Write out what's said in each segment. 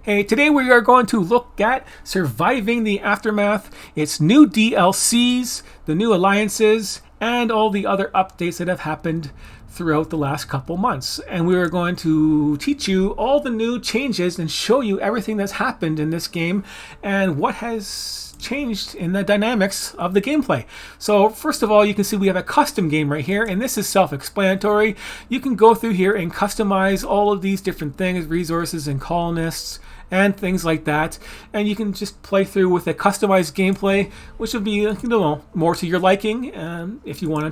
Hey, today we are going to look at Surviving the Aftermath, its new DLCs, the new alliances, and all the other updates that have happened throughout the last couple months. And we are going to teach you all the new changes and show you everything that's happened in this game and what has changed in the dynamics of the gameplay. So first of all, you can see we have a custom game right here, and this is self-explanatory. You can go through here and customize all of these different things, resources and colonists and things like that, and you can just play through with a customized gameplay, which would be more to your liking, if you want to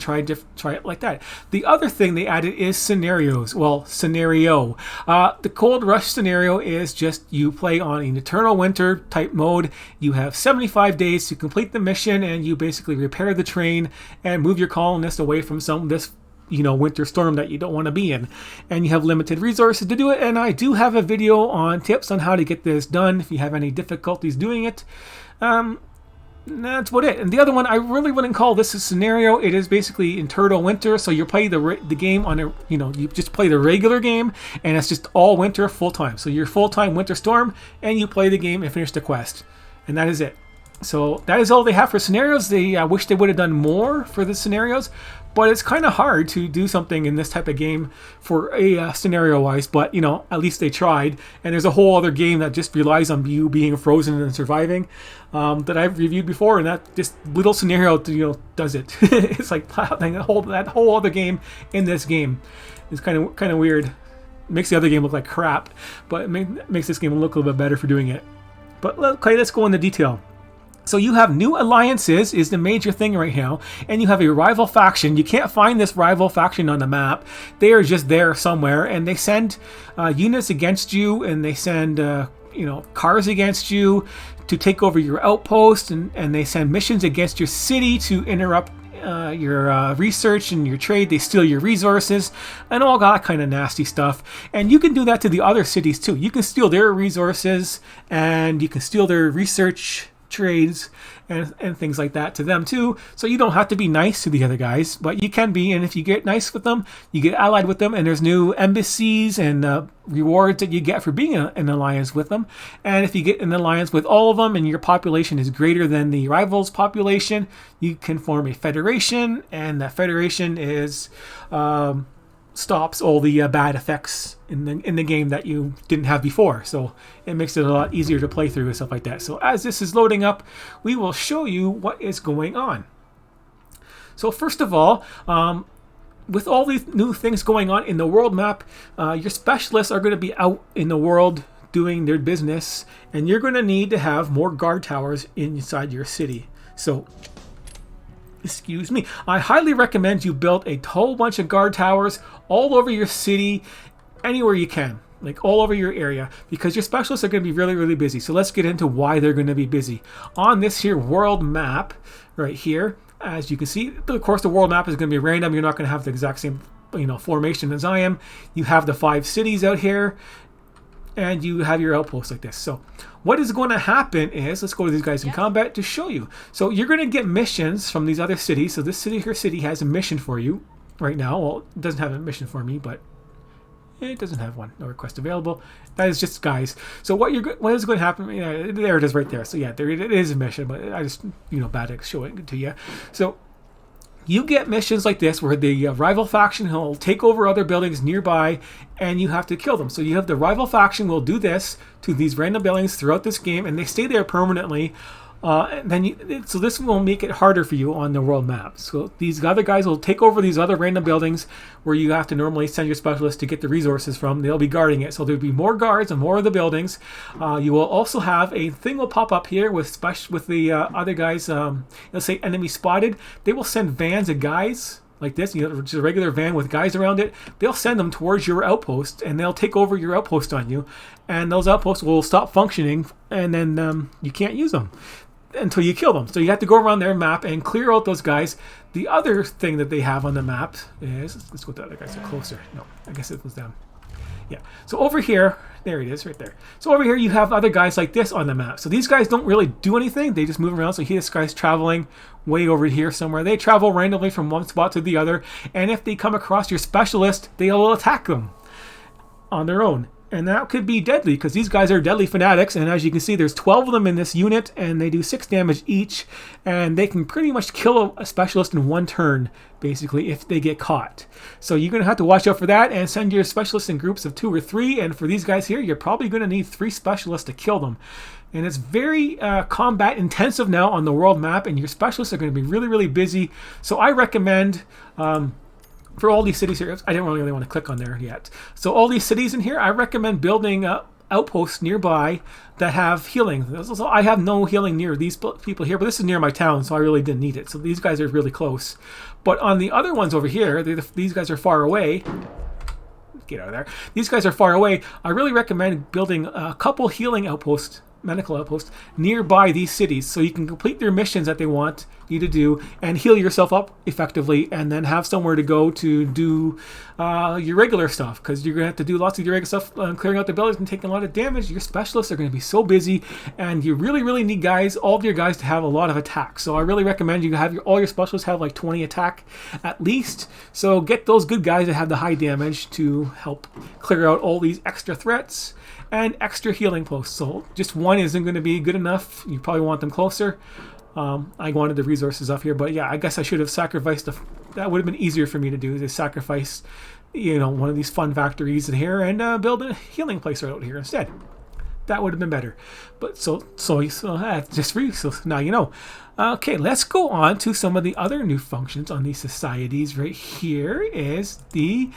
try it like that. The other thing they added is scenarios. Well, scenario. The Cold Rush scenario is just you play on an Eternal Winter type mode. You have 75 days to complete the mission, and you basically repair the train and move your colonists away from this winter storm that you don't want to be in, and you have limited resources to do it. And I do have a video on tips on how to get this done if you have any difficulties doing it. That's about it. And the other one, I really wouldn't call this a scenario. It is basically Eternal Winter, so you play the game on a you just play the regular game, and it's just all winter full time. So you're full-time winter storm, and you play the game and finish the quest, and that is it. So that is all they have for scenarios. I wish they would have done more for the scenarios, but it's kind of hard to do something in this type of game for a scenario-wise. But at least they tried. And there's a whole other game that just relies on you being frozen and surviving that I've reviewed before, and that just little scenario does it. It's like that whole other game in this game is kind of weird. It makes the other game look like crap, but it makes this game look a little bit better for doing it. But okay, let's go into detail. So you have new alliances is the major thing right now, and you have a rival faction. You can't find this rival faction on the map. They are just there somewhere, and they send units against you, and they send cars against you to take over your outpost, and they send missions against your city to interrupt your research and your trade. They steal your resources and all that kind of nasty stuff. And you can do that to the other cities too. You can steal their resources, and you can steal their research trades and things like that to them too. So you don't have to be nice to the other guys, but you can be, and if you get nice with them, you get allied with them, and there's new embassies and rewards that you get for being an alliance with them. And if you get an alliance with all of them and your population is greater than the rival's population, you can form a federation, and that federation is stops all the bad effects in the game that you didn't have before. So it makes it a lot easier to play through and stuff like that. So as this is loading up, we will show you what is going on. So first of all, with all these new things going on in the world map, your specialists are going to be out in the world doing their business, and you're going to need to have more guard towers inside your city. So excuse me, I highly recommend you build a whole bunch of guard towers all over your city, anywhere you can, like all over your area, because your specialists are going to be really, really busy. So let's get into why they're going to be busy. On this here world map right here, as you can see, of course the world map is going to be random. You're not going to have the exact same formation as I am. You have the 5 cities out here, and you have your outposts like this. So what is going to happen is, let's go to these guys in combat to show you. So you're going to get missions from these other cities. So this city has a mission for you right now. Well, it doesn't have a mission for me, but it doesn't have one. No request available. That is just guys. So what is going to happen? There it is right there. So yeah, there it is a mission, but I just bad at showing it to you. So you get missions like this where the rival faction will take over other buildings nearby, and you have to kill them. So you have the rival faction will do this to these random buildings throughout this game, and they stay there permanently. So this will make it harder for you on the world map. So these other guys will take over these other random buildings where you have to normally send your specialists to get the resources from. They'll be guarding it. So there'll be more guards and more of the buildings. You will also have a thing will pop up here with the other guys. Let's say enemy spotted. They will send vans of guys like this, just a regular van with guys around it. They'll send them towards your outpost, and they'll take over your outpost on you. And those outposts will stop functioning, and then you can't use them until you kill them. So you have to go around their map and clear out those guys. The other thing that they have on the map is, let's go to the other guys closer. No, I guess it was them. Yeah. So over here, there it is right there. So over here you have other guys like this on the map. So these guys don't really do anything. They just move around. So this guy's traveling way over here somewhere. They travel randomly from one spot to the other. And if they come across your specialist, they'll attack them on their own. And that could be deadly because these guys are deadly fanatics. And as you can see, there's 12 of them in this unit and they do 6 damage each. And they can pretty much kill a specialist in 1 turn, basically, if they get caught. So you're going to have to watch out for that and send your specialists in groups of 2 or 3. And for these guys here, you're probably going to need 3 specialists to kill them. And it's very combat intensive now on the world map. And your specialists are going to be really, really busy. So I recommend... for all these cities here, I didn't really want to click on there yet. So all these cities in here, I recommend building outposts nearby that have healing. So I have no healing near these people here, but this is near my town, so I really didn't need it. So these guys are really close. But on the other ones over here, these guys are far away. Get out of there. These guys are far away. I really recommend building a couple healing outposts, medical outposts, nearby these cities so you can complete their missions that they want you to do and heal yourself up effectively and then have somewhere to go to do your regular stuff, because you're going to have to do lots of your regular stuff, clearing out the buildings and taking a lot of damage. Your specialists are going to be so busy and you really, really need guys, all of your guys, to have a lot of attack. So I really recommend you have all your specialists have like 20 attack at least. So get those good guys that have the high damage to help clear out all these extra threats and extra healing posts. So just one isn't going to be good enough. You probably want them closer. I wanted the resources up here, but yeah, I guess I should have sacrificed. That would have been easier for me to do, is sacrifice, one of these fun factories in here and build a healing place right out here instead. That would have been better. But so just for you. So now you know. Okay, let's go on to some of the other new functions on these societies. Right here is the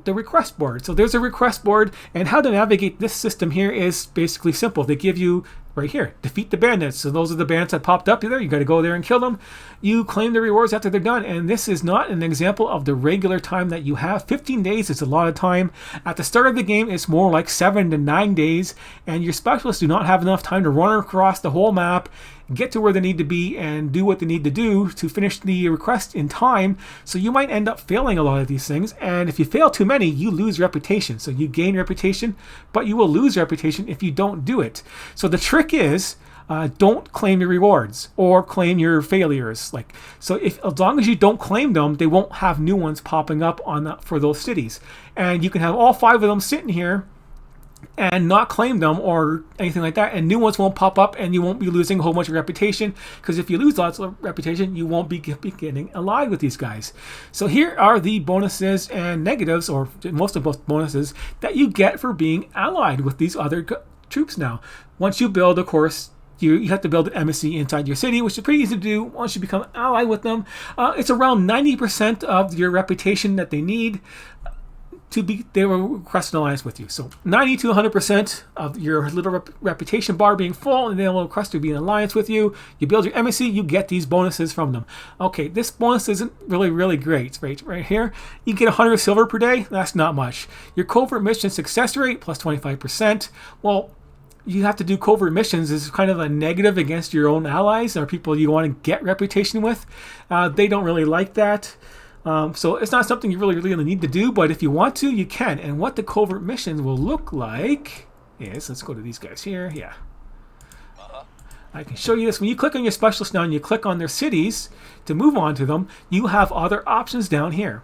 request board. So there's a request board, and how to navigate this system here is basically simple. They give you right here, defeat the bandits. So those are the bandits that popped up there. You got to go there and kill them. You claim the rewards after they're done. And this is not an example of the regular time that you have. 15 days is a lot of time. At the start of the game, it's more like 7 to 9 days. And your specialists do not have enough time to run across the whole map, get to where they need to be, and do what they need to do to finish the request in time. So you might end up failing a lot of these things. And if you fail too many, you lose reputation. So you gain reputation, but you will lose reputation if you don't do it. So the trick is, don't claim your rewards or claim your failures. As long as you don't claim them, they won't have new ones popping up for those cities. And you can have all 5 of them sitting here and not claim them or anything like that, and new ones won't pop up, and you won't be losing a whole bunch of reputation, because if you lose lots of reputation, you won't be getting allied with these guys. So here are the bonuses and negatives, or most of both bonuses, that you get for being allied with these other troops now. Once you build, of course, you have to build an embassy inside your city, which is pretty easy to do once you become allied with them. It's around 90% of your reputation that they need they will request an alliance with you. So 90 to 100% of your little reputation bar being full, and they will request to be in alliance with you. You build your embassy, you get these bonuses from them. Okay, this bonus isn't really, really great. Right here, you get 100 silver per day. That's not much. Your covert mission success rate plus 25%. Well, you have to do covert missions is kind of a negative against your own allies or people you want to get reputation with. They don't really like that. So it's not something you really need to do, but if you want to, you can. And what the covert missions will look like is, let's go to these guys here. Yeah. I can show you this. When you click on your specialist now and you click on their cities to move on to them, you have other options down here.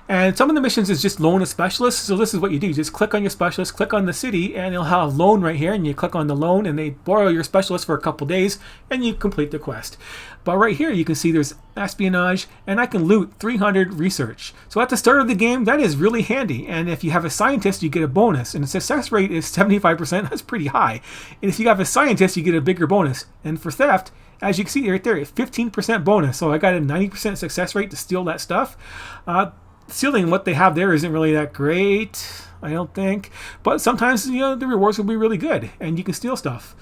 And some of the missions is just loan a specialist. So this is what you do. You just click on your specialist, click on the city, and it'll have loan right here. And you click on the loan, and they borrow your specialist for a couple days, and you complete the quest. But right here, you can see there's espionage, and I can loot 300 research. So at the start of the game, that is really handy. And if you have a scientist, you get a bonus. And the success rate is 75%. That's pretty high. And if you have a scientist, you get a bigger bonus. And for theft, as you can see right there, it's 15% bonus. So I got a 90% success rate to steal that stuff. Stealing what they have there isn't really that great, I don't think. But sometimes, the rewards will be really good, and you can steal stuff.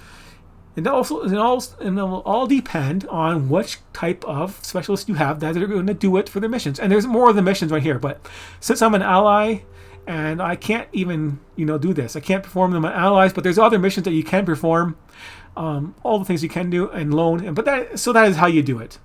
And it will all depend on which type of specialist you have that are going to do it for the missions. And there's more of the missions right here. But since I'm an ally, and I can't even, do this. I can't perform them on allies, but there's other missions that you can perform. All the things you can do and loan. But that is how you do it.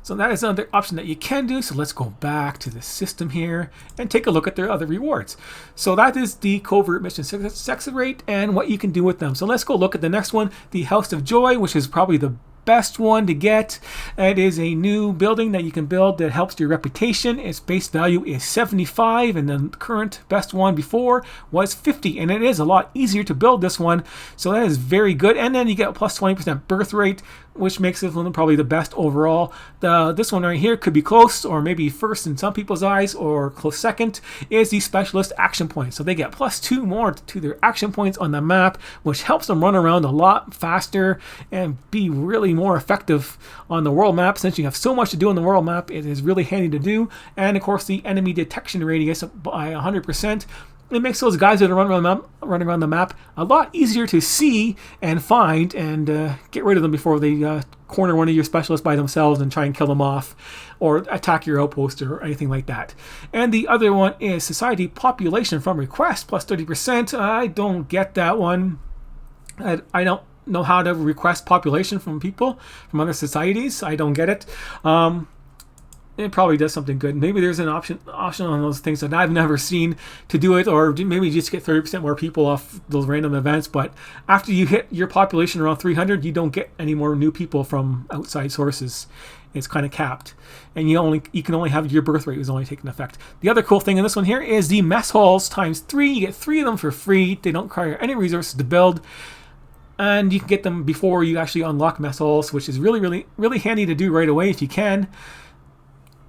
So that is another option that you can do. So let's go back to the system here and take a look at their other rewards. So that is the covert mission success rate and what you can do with them. So let's go look at the next one, the House of Joy, which is probably the best one to get. It is a new building that you can build that helps your reputation. Its base value is 75, and the current best one before was 50, and it is a lot easier to build this one, so that is very good. And then you get plus 20% birth rate, which makes this one probably the best overall. This one right here could be close, or maybe first in some people's eyes, or close second, is the specialist action points. So they get plus 2 more to their action points on the map, which helps them run around a lot faster and be really more effective on the world map. Since you have so much to do on the world map, it is really handy to do. And of course, the enemy detection radius by 100%. It makes those guys that are running around the map a lot easier to see and find, and get rid of them before they corner one of your specialists by themselves and try and kill them off or attack your outpost or anything like that. And the other one is Society Population from Request, plus 30%. I don't get that one. I don't know how to request population from people, from other societies. I don't get it. It probably does something good. Maybe there's an option on those things that I've never seen to do it, or maybe just get 30% more people off those random events. But after you hit your population around 300, you don't get any more new people from outside sources. It's kind of capped, and you can only have your birth rate is only taking effect. The other cool thing in this one here is the mess halls times 3. You get 3 of them for free. They don't require any resources to build. And you can get them before you actually unlock mess halls, which is really, really, really handy to do right away if you can.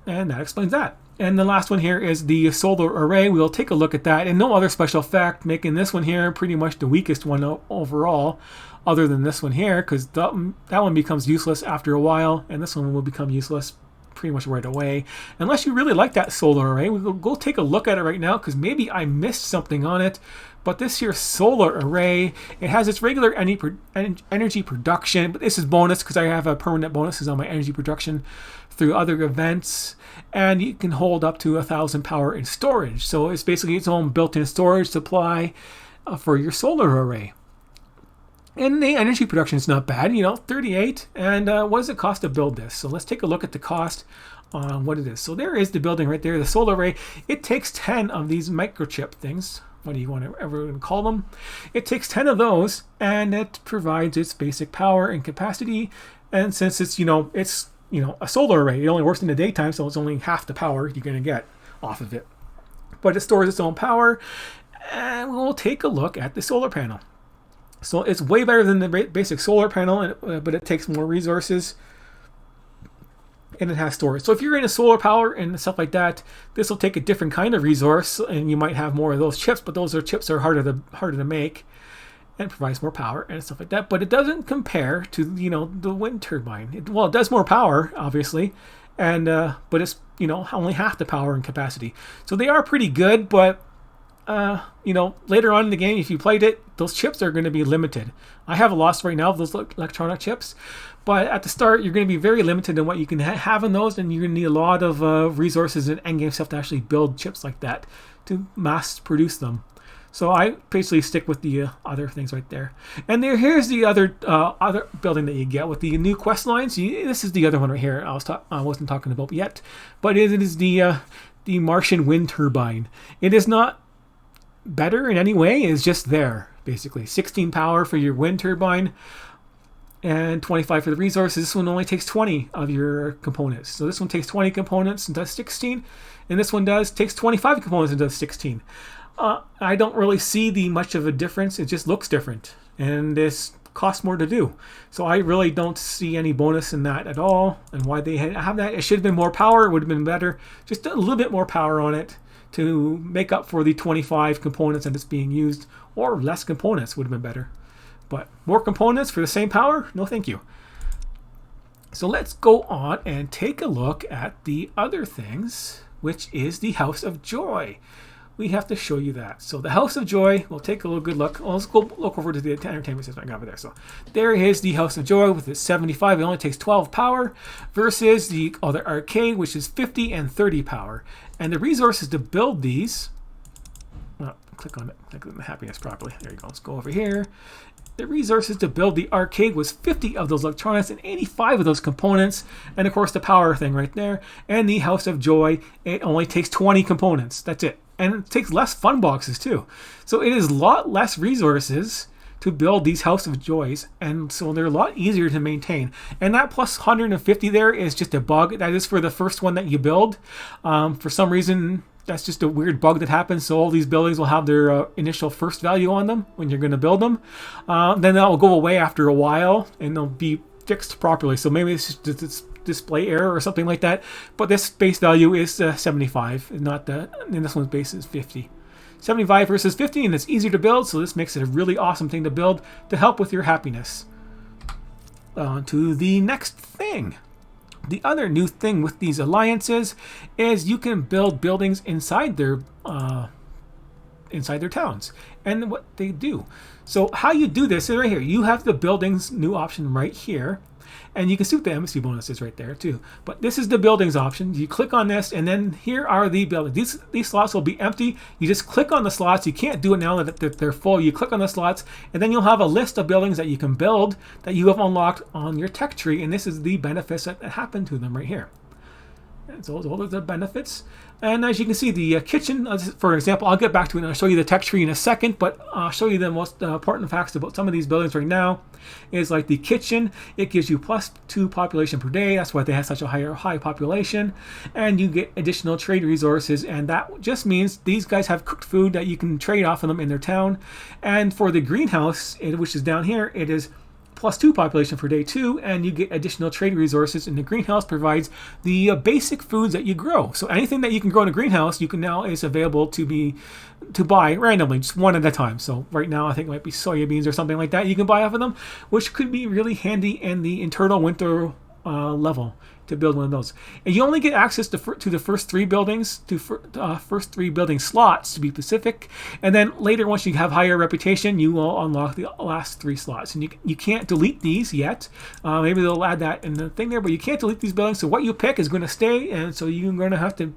And that explains that. And the last one here is the solar array. We'll take a look at that. And no other special effect, making this one here pretty much the weakest one overall, other than this one here, because that one becomes useless after a while, and this one will become useless pretty much right away. Unless you really like that solar array, we'll go take a look at it right now, because maybe I missed something on it. But this here solar array, it has its regular energy production, but this is bonus because I have a permanent bonuses on my energy production through other events, and you can hold up to 1,000 power in storage. So it's basically its own built-in storage supply for your solar array. And the energy production is not bad, 38. And what does it cost to build this? So let's take a look at the cost on what it is. So there is the building right there, the solar array. It takes 10 of these microchip things. What do you want to ever call them? It takes 10 of those, and it provides its basic power and capacity. And since it's a solar array, it only works in the daytime, so it's only half the power you're going to get off of it. But it stores its own power, and we'll take a look at the solar panel. So it's way better than the basic solar panel, but it takes more resources, and it has storage. So if you're into solar power and stuff like that, this will take a different kind of resource, and you might have more of those chips, but those chips are harder to make, and provides more power and stuff like that. But it doesn't compare to the wind turbine. It does more power, obviously, and but it's only half the power and capacity. So they are pretty good, but later on in the game, if you played it, those chips are going to be limited. I have a loss right now of those electronic chips, but at the start, you're going to be very limited in what you can have in those, and you're going to need a lot of resources and endgame stuff to actually build chips like that to mass produce them. So I basically stick with the other things right there. And here's the other building that you get with the new quest lines. This is the other one right here I wasn't talking about yet, but it is the Martian wind turbine. It is not better in any way. It's just there, basically. 16 power for your wind turbine and 25 for the resources. This one only takes 20 of your components. So this one takes 20 components and does 16, and this one takes 25 components and does 16. I don't really see much of a difference. It just looks different, and this costs more to do. So I really don't see any bonus in that at all. And why they have that? It should have been more power. It would have been better. Just a little bit more power on it to make up for the 25 components that it's being used, or less components would have been better. But more components for the same power? No, thank you. So let's go on and take a look at the other things, which is the House of Joy. We have to show you that. So the House of Joy, we'll take a good look. Let's go look over to the entertainment system I got over there. So there is the House of Joy with its 75. It only takes 12 power versus the other arcade, which is 50 and 30 power. And the resources to build these, click on it, click on the happiness properly. There you go. Let's go over here. The resources to build the arcade was 50 of those electronics and 85 of those components. And of course the power thing right there. And the House of Joy, it only takes 20 components. That's it. And it takes less fun boxes too. So it is a lot less resources to build these House of Joys, and so they're a lot easier to maintain. And that plus 150 there is just a bug. That is for the first one that you build. For some reason, that's just a weird bug that happens. So all these buildings will have their initial first value on them when you're going to build them. Then that will go away after a while, and they'll be fixed properly. So maybe it's just this display error or something like that. But this base value is 75, and this one's base is 50. 75 versus 50, and it's easier to build, so this makes it a really awesome thing to build to help with your happiness. On to the next thing. The other new thing with these alliances is you can build buildings inside their towns, and what they do. So how you do this is right here. You have the buildings new option right here. And you can see what the embassy bonus is right there too. But this is the buildings option. You click on this, and then here are the buildings. These slots will be empty. You just click on the slots. You can't do it now that they're full. You click on the slots, and then you'll have a list of buildings that you can build that you have unlocked on your tech tree. And this is the benefits that happen to them right here. And so those are the benefits. And as you can see, the kitchen, for example, I'll get back to it and I'll show you the tech tree in a second, but I'll show you the most important facts about some of these buildings right now. Is like the kitchen, it gives you +2 population per day. That's why they have such a high population. And you get additional trade resources, and that just means these guys have cooked food that you can trade off of them in their town. And for the greenhouse, which is down here, it is +2 population per day too, and you get additional trade resources, and the greenhouse provides the basic foods that you grow. So anything that you can grow in a greenhouse, you can now is available to buy randomly, just one at a time. So right now I think it might be soya beans or something like that you can buy off of them, which could be really handy in the internal winter level to build one of those. And you only get access to the first 3 buildings, first 3 building slots to be specific. And then later, once you have higher reputation, you will unlock the last 3 slots. And you can't delete these yet. Maybe they'll add that in the thing there, but you can't delete these buildings. So what you pick is going to stay, and so you're going to have to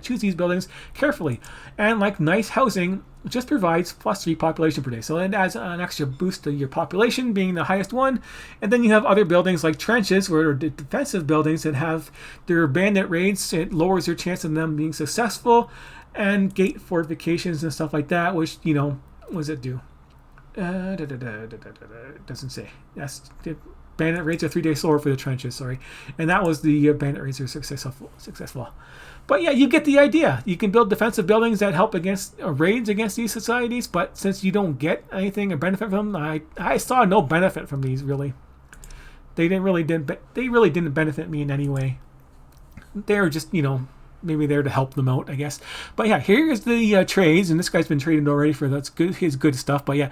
choose these buildings carefully. And like nice housing, it just provides +3 population per day. So it adds an extra boost to your population being the highest one. And then you have other buildings like trenches, where the defensive buildings that have their bandit raids. It lowers your chance of them being successful. And gate fortifications and stuff like that, which, what does it do? It doesn't say. That's the bandit raids are 3 days slower for the trenches, sorry. And that was the bandit raids are successful. But yeah, you get the idea. You can build defensive buildings that help against raids against these societies, but since you don't get anything or benefit from them, I saw no benefit from these really. They really didn't benefit me in any way. They were just, maybe there to help them out, I guess. But yeah, here's the trades, and this guy's been traded already for his good stuff. But yeah,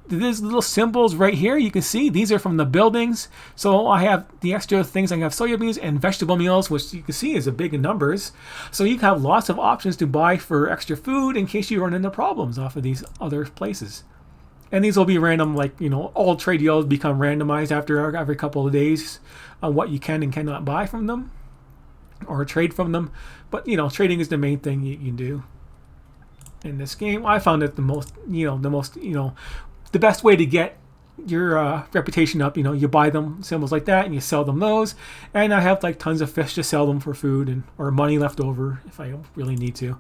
these little symbols right here, you can see these are from the buildings. So I have the extra things. I have soya beans and vegetable meals, which you can see is a big in numbers. So you have lots of options to buy for extra food in case you run into problems off of these other places. And these will be random, like, all trade yields become randomized after every couple of days on what you can and cannot buy from them or trade from them. But, trading is the main thing you can do in this game. I found it the best way to get your reputation up. You buy them symbols like that and you sell them those. And I have like tons of fish to sell them for food or money left over if I really need to.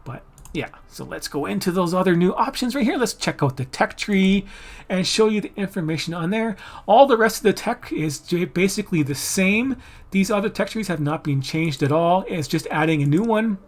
But yeah, so let's go into those other new options right here. Let's check out the tech tree and show you the information on there. All the rest of the tech is basically the same. These other tech trees have not been changed at all. It's just adding a new one.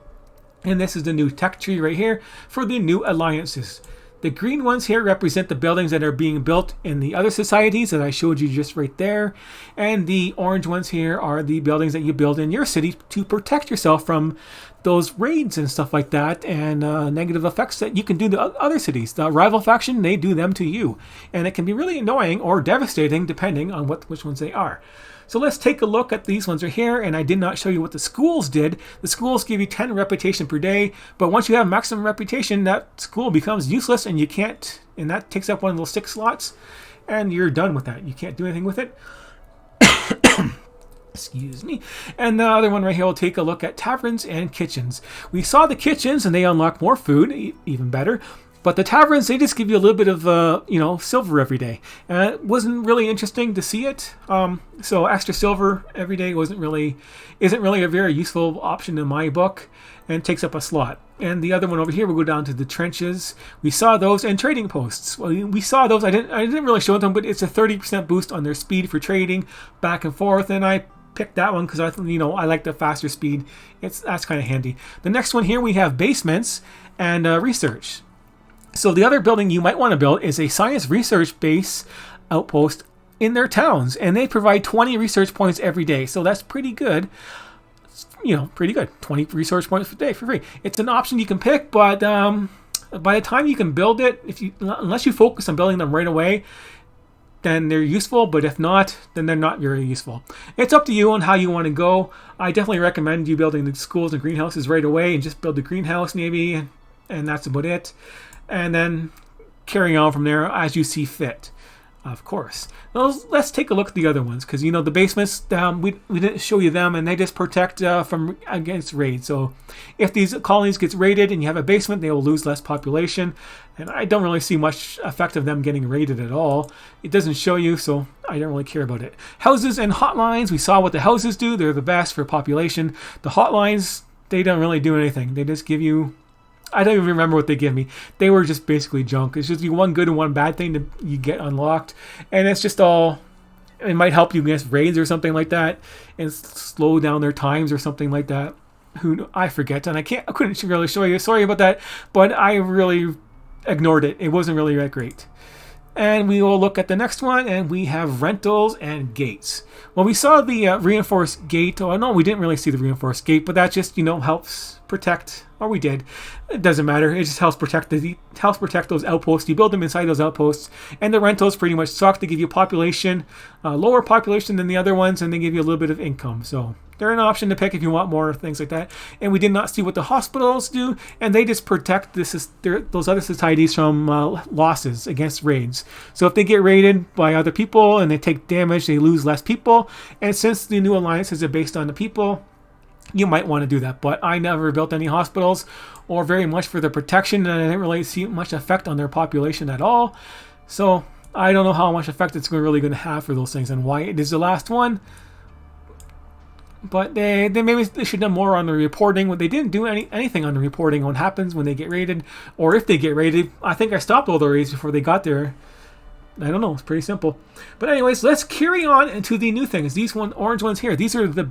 And this is the new tech tree right here for the new alliances. The green ones here represent the buildings that are being built in the other societies that I showed you just right there. And the orange ones here are the buildings that you build in your city to protect yourself from those raids and stuff like that, and negative effects that you can do to other cities. The rival faction, they do them to you. And it can be really annoying or devastating depending on which ones they are. So let's take a look at these ones right here, and I did not show you what the schools did. The schools give you 10 reputation per day, but once you have maximum reputation, that school becomes useless, and that takes up one of those 6 slots, and you're done with that. You can't do anything with it. Excuse me. And the other one right here, we'll take a look at taverns and kitchens. We saw the kitchens, and they unlock more food, even better. But the taverns, they just give you a little bit of, silver every day. And it wasn't really interesting to see it. So extra silver every day isn't really a very useful option in my book, and takes up a slot. And the other one over here, we'll go down to the trenches. We saw those, and trading posts. Well, we saw those. I didn't really show them, but it's a 30% boost on their speed for trading back and forth. And I picked that one because I like the faster speed. That's kind of handy. The next one here, we have basements and research. So the other building you might want to build is a science research base outpost in their towns, and they provide 20 research points every day. So that's pretty good. Pretty good. 20 research points per day for free. It's an option you can pick, but by the time you can build it, unless you focus on building them right away, then they're useful. But if not, then they're not very useful. It's up to you on how you want to go. I definitely recommend you building the schools and greenhouses right away, and just build the greenhouse maybe, and that's about it. And then carrying on from there as you see fit, of course. Now, let's take a look at the other ones, because the basements, we didn't show you them, and they just protect from against raids. So if these colonies gets raided and you have a basement, they will lose less population, and I don't really see much effect of them getting raided at all. It doesn't show you, so I don't really care about it. Houses and hotlines, we saw what the houses do. They're the best for population. The hotlines, they don't really do anything. They just give you, I don't even remember what they give me. They were just basically junk. It's just one good and one bad thing that you get unlocked. And it's just all, it might help you against raids or something like that, and slow down their times or something like that. I forget, and I couldn't really show you. Sorry about that, but I really ignored it. It wasn't really that great. And we will look at the next one, and we have rentals and gates. Well, we saw the reinforced gate. Oh, no, we didn't really see the reinforced gate, but that just, helps protect, or we did. It doesn't matter. It just helps protect those outposts. You build them inside those outposts, and the rentals pretty much suck. They give you population, lower population than the other ones, and they give you a little bit of income. So they're an option to pick if you want more things like that. And we did not see what the hospitals do, and they just protect those other societies from losses against raids. So if they get raided by other people and they take damage, they lose less people. And since the new alliances are based on the people, you might want to do that. But I never built any hospitals, or very much for the protection, and I didn't really see much effect on their population at all. So I don't know how much effect it's really going to have for those things, and why it is the last one. But they maybe they should have done more on the reporting. When they didn't do anything on the reporting on what happens when they get raided, or if they get raided. I think I stopped all the raids before they got there. I don't know. It's pretty simple. But anyways, let's carry on into the new things. These orange ones here. These are the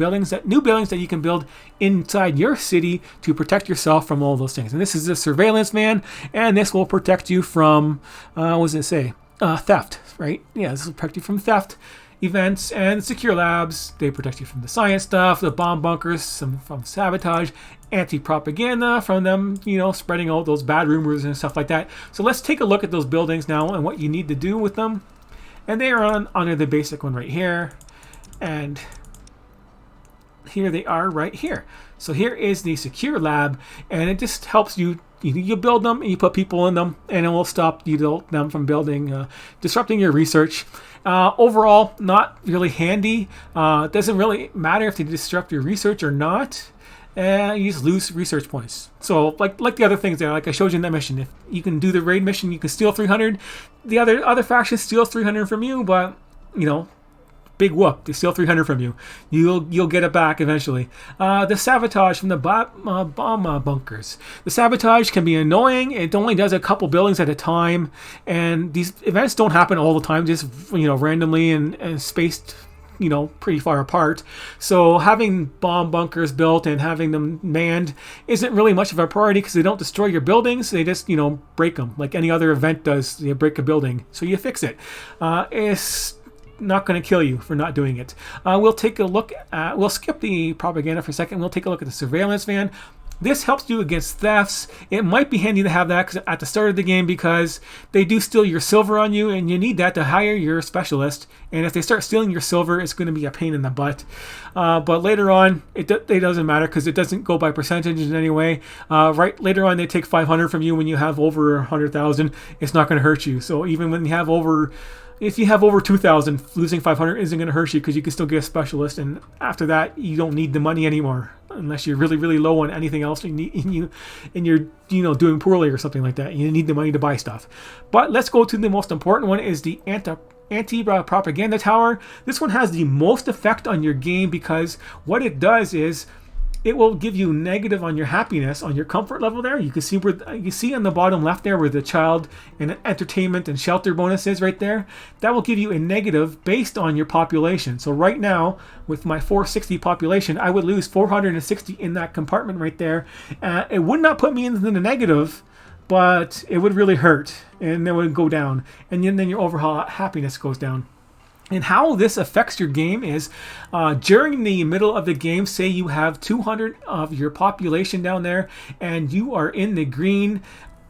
new buildings that you can build inside your city to protect yourself from all those things. And this is a surveillance van, and this will protect you from what does it say? Theft, right? Yeah, this will protect you from theft events. And secure labs, they protect you from the science stuff, the bomb bunkers, from sabotage, anti-propaganda from them, spreading out those bad rumors and stuff like that. So let's take a look at those buildings now and what you need to do with them. And they are under the basic one right here, and here they are right here. So here is the secure lab, and it just helps you. You build them and you put people in them, and it will stop them from disrupting your research. Overall, not really handy. It doesn't really matter if they disrupt your research or not. You just lose research points. So like the other things there, like I showed you in that mission, if you can do the raid mission, you can steal 300. The other faction steals 300 from you, but big whoop, they steal 300 from you. You'll get it back eventually. The sabotage from the bomb bunkers. The sabotage can be annoying. It only does a couple buildings at a time, and these events don't happen all the time, just randomly and spaced pretty far apart. So having bomb bunkers built and having them manned isn't really much of a priority, because they don't destroy your buildings. They just break them like any other event does. You break a building, so you fix it. It's not going to kill you for not doing it. We'll take a look at, we'll skip the propaganda for a second. We'll take a look at the surveillance van. This helps you against thefts. It might be handy to have that at the start of the game, because they do steal your silver on you, and you need that to hire your specialist. And if they start stealing your silver, it's going to be a pain in the butt. But later on, it doesn't matter, because it doesn't go by percentage in any way. Right later on, they take 500 from you when you have over 100,000. It's not going to hurt you. So even when you have over if you have over 2,000, losing 500 isn't going to hurt you because you can still get a specialist, and after that, you don't need the money anymore unless you're really, really low on anything else and you're doing poorly or something like that. You need the money to buy stuff. But let's go to the most important one, is the anti-propaganda tower. This one has the most effect on your game because what it does is it will give you negative on your happiness, on your comfort level there. You can see on the bottom left there where the child and entertainment and shelter bonus is right there. That will give you a negative based on your population. So right now, with my 460 population, I would lose 460 in that compartment right there. It would not put me into the negative, but it would really hurt, and it would go down. And then your overall happiness goes down. And how this affects your game is during the middle of the game, say you have 200 of your population down there and you are in the green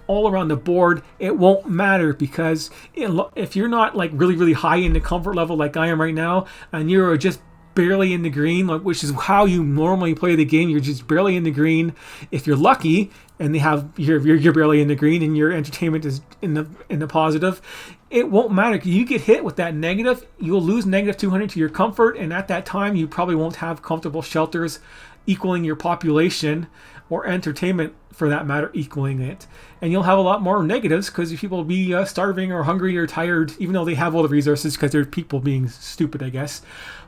all around the board, it won't matter because if you're not like really, really high in the comfort level like I am right now, and you're just barely in the green, which is how you normally play the game, you're just barely in the green. If you're lucky and you're barely in the green and your entertainment is in the positive, it won't matter. You get hit with that negative, you'll lose negative 200 to your comfort, and at that time you probably won't have comfortable shelters equaling your population, or entertainment for that matter equaling it, and you'll have a lot more negatives because people will be starving or hungry or tired, even though they have all the resources because they're people being stupid, I guess.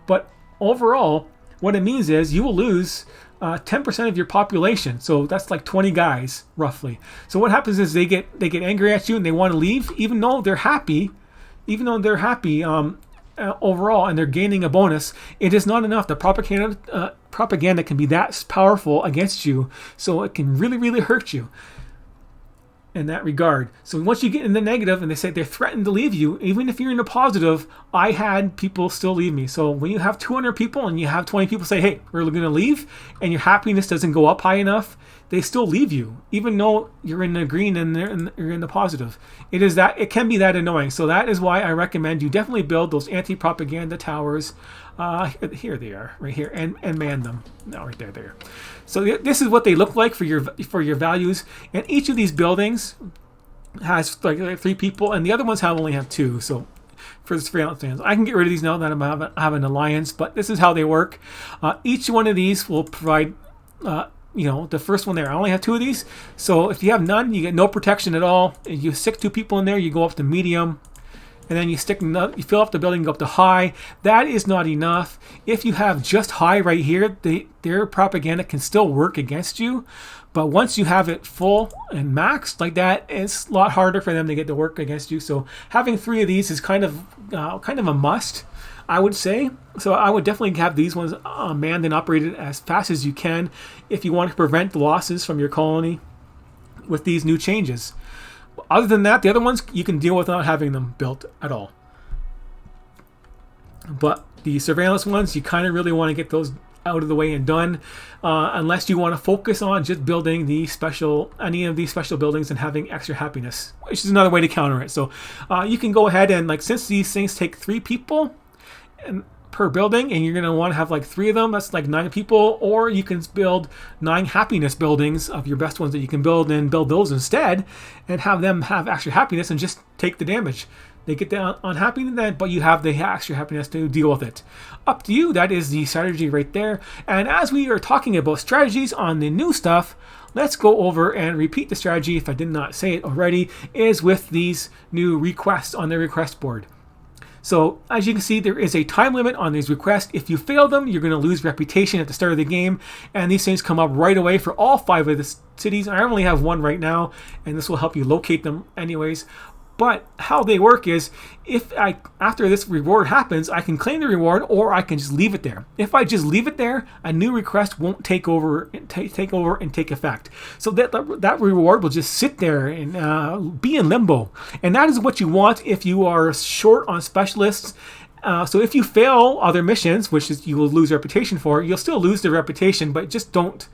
But overall, what it means is you will lose 10% of your population. So that's like 20 guys, roughly. So what happens is they get angry at you and they want to leave, even though they're happy overall, and they're gaining a bonus. It is not enough. The propaganda can be that powerful against you, so it can really, really hurt you in that regard. So once you get in the negative and they say they threaten to leave you, even if you're in the positive, I had people still leave me. So when you have 200 people and you have 20 people say, hey, we're going to leave, and your happiness doesn't go up high enough, they still leave you, even though you're in the green and you're in the positive. It can be that annoying. So that is why I recommend you definitely build those anti-propaganda towers. Here they are, right here, and man them. No, right there. So this is what they look like for your values. And each of these buildings has like 3 people, and the other ones only have 2. So for the surveillance stands, I can get rid of these now that I have an alliance. But this is how they work. Each one of these will provide. The first one there, I only have 2 of these. So if you have none, you get no protection at all. If you stick 2 people in there, you go up to medium. And then you fill up the building, go up to high. That is not enough. If you have just high right here, their propaganda can still work against you. But once you have it full and maxed like that, it's a lot harder for them to get to work against you. So having 3 of these is kind of a must, I would say. So I would definitely have these ones manned and operated as fast as you can if you want to prevent the losses from your colony with these new changes. Other than that, the other ones you can deal with not having them built at all. But the surveillance ones, you kind of really want to get those out of the way and done, unless you want to focus on just building any of these special buildings and having extra happiness, which is another way to counter it. So you can go ahead and, since these things take 3 people per building, and you're going to want to have 3 of them, that's 9 people, or you can build 9 happiness buildings of your best ones that you can build, and build those instead and have them have extra happiness and just take the damage. They get the unhappiness, but you have the extra happiness to deal with it. Up to you. That is the strategy right there. And as we are talking about strategies on the new stuff, let's go over and repeat the strategy, if I did not say it already, is with these new requests on the request board. So as you can see, there is a time limit on these requests. If you fail them, you're going to lose reputation at the start of the game. And these things come up right away for all 5 of the cities. I only have 1 right now, and this will help you locate them anyways. But how they work is, after this reward happens, I can claim the reward, or I can just leave it there. If I just leave it there, a new request won't take over and take effect. So that reward will just sit there and be in limbo. And that is what you want if you are short on specialists. So if you fail other missions, which is you will lose reputation for, you'll still lose the reputation, but just don't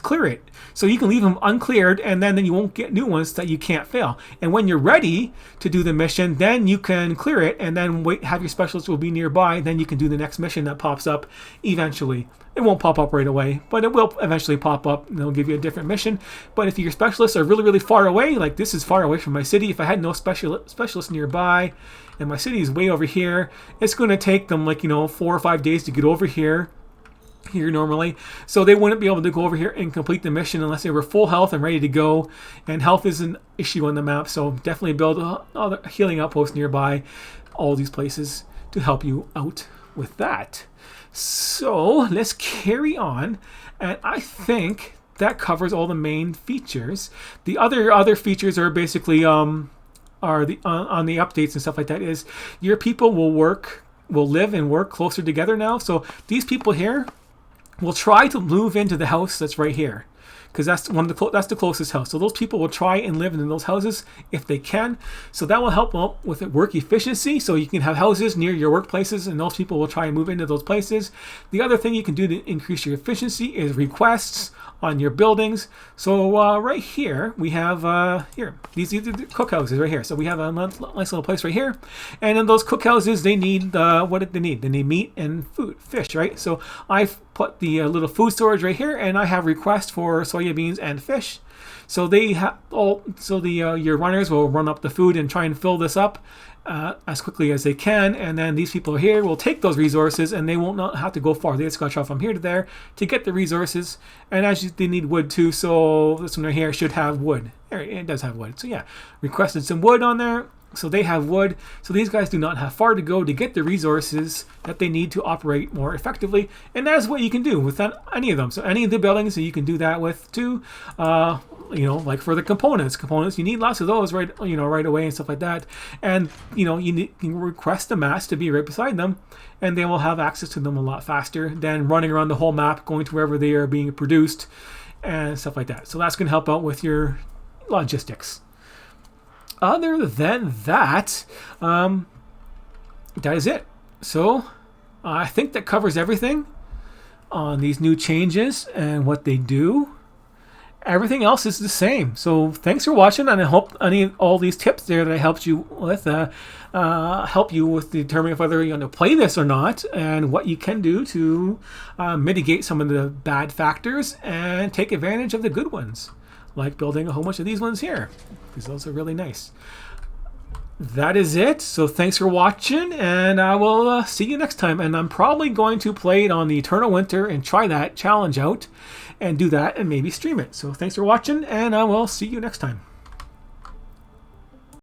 clear it. So you can leave them uncleared, and then you won't get new ones that you can't fail. And when you're ready to do the mission, then you can clear it, and then wait, have your specialist will be nearby. Then you can do the next mission that pops up eventually. It won't pop up right away, but it will eventually pop up, and they'll give you a different mission. But if your specialists are really, really far away, like this is far away from my city, if I had no specialist nearby, and my city is way over here, it's going to take them 4 or 5 days to get over here normally. So they wouldn't be able to go over here and complete the mission unless they were full health and ready to go. And health is an issue on the map, so definitely build other healing outposts nearby, all these places to help you out with that. So let's carry on, and I think that covers all the main features. The other features are basically on the updates and stuff like that. Is your people will live and work closer together now. So these people here will try to move into the house that's right here, because that's that's the closest house. So those people will try and live in those houses if they can. So that will help out with work efficiency. So you can have houses near your workplaces, and those people will try and move into those places. The other thing you can do to increase your efficiency is requests on your buildings. So right here we have these are the cookhouses right here. So we have a nice little place right here, and in those cookhouses they need what did they need? They need meat and food, fish, right? So I've put the little food storage right here, and I have requests for soybeans and fish. So they have your runners will run up the food and try and fill this up as quickly as they can, and then these people here will take those resources, and they won't not have to go far. They just got to travel from here to there to get the resources. And they need wood too, so this one right here should have wood. It does have wood. So yeah, requested some wood on there. So they have wood. So these guys do not have far to go to get the resources that they need to operate more effectively. And that's what you can do with any of them. So any of the buildings, you can do that with too. Like for the components, you need lots of those right away and stuff like that. And you can request the mats to be right beside them, and they will have access to them a lot faster than running around the whole map, going to wherever they are being produced and stuff like that. So that's going to help out with your logistics. Other than that, that is it. So I think that covers everything on these new changes and what they do. Everything else is the same. So thanks for watching, and I hope all these tips there that I helped you with help you with determining whether you're going to play this or not, and what you can do to mitigate some of the bad factors and take advantage of the good ones, like building a whole bunch of these ones here, because those are really nice. That is it. So thanks for watching, and I will see you next time. And I'm probably going to play it on the Eternal Winter and try that challenge out and do that and maybe stream it. So thanks for watching, and I will see you next time.